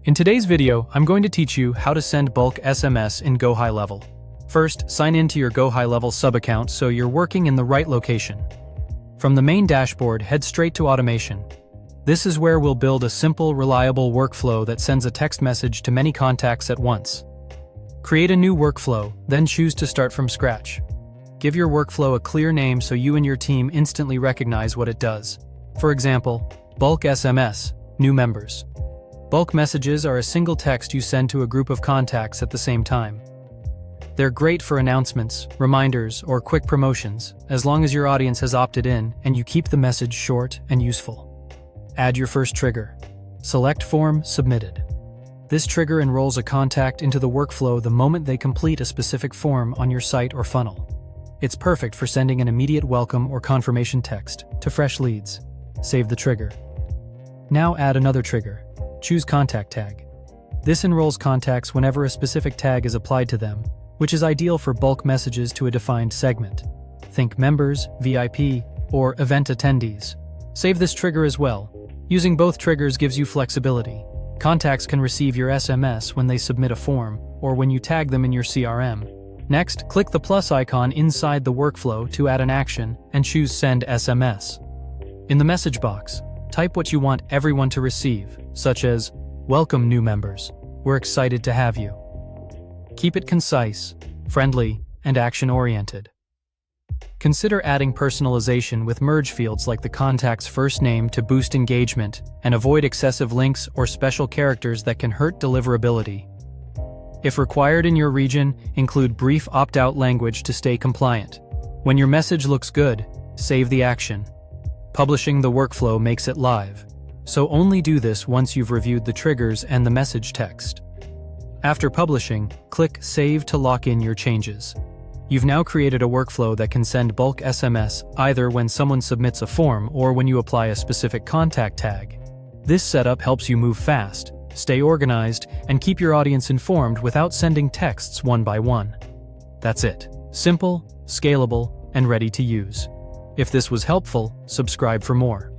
In today's video, I'm going to teach you how to send bulk SMS in GoHighLevel. First, sign in to your GoHighLevel sub-account so you're working in the right location. From the main dashboard, head straight to automation. This is where we'll build a simple, reliable workflow that sends a text message to many contacts at once. Create a new workflow, then choose to start from scratch. Give your workflow a clear name so you and your team instantly recognize what it does. For example, bulk SMS, new members. Bulk messages are a single text you send to a group of contacts at the same time. They're great for announcements, reminders, or quick promotions, as long as your audience has opted in and you keep the message short and useful. Add your first trigger. Select Form Submitted. This trigger enrolls a contact into the workflow the moment they complete a specific form on your site or funnel. It's perfect for sending an immediate welcome or confirmation text to fresh leads. Save the trigger. Now add another trigger. Choose Contact Tag. This enrolls contacts whenever a specific tag is applied to them, which is ideal for bulk messages to a defined segment. Think members, VIP, or event attendees. Save this trigger as well. Using both triggers gives you flexibility. Contacts can receive your SMS when they submit a form, or when you tag them in your CRM. Next, click the plus icon inside the workflow to add an action and choose Send SMS. In the message box, type what you want everyone to receive, such as, "Welcome new members. We're excited to have you." Keep it concise, friendly, and action-oriented. Consider adding personalization with merge fields like the contact's first name to boost engagement, and avoid excessive links or special characters that can hurt deliverability. If required in your region, include brief opt-out language to stay compliant. When your message looks good, save the action. Publishing the workflow makes it live, so only do this once you've reviewed the triggers and the message text. After publishing, click Save to lock in your changes. You've now created a workflow that can send bulk SMS either when someone submits a form or when you apply a specific contact tag. This setup helps you move fast, stay organized, and keep your audience informed without sending texts one by one. That's it. Simple, scalable, and ready to use. If this was helpful, subscribe for more.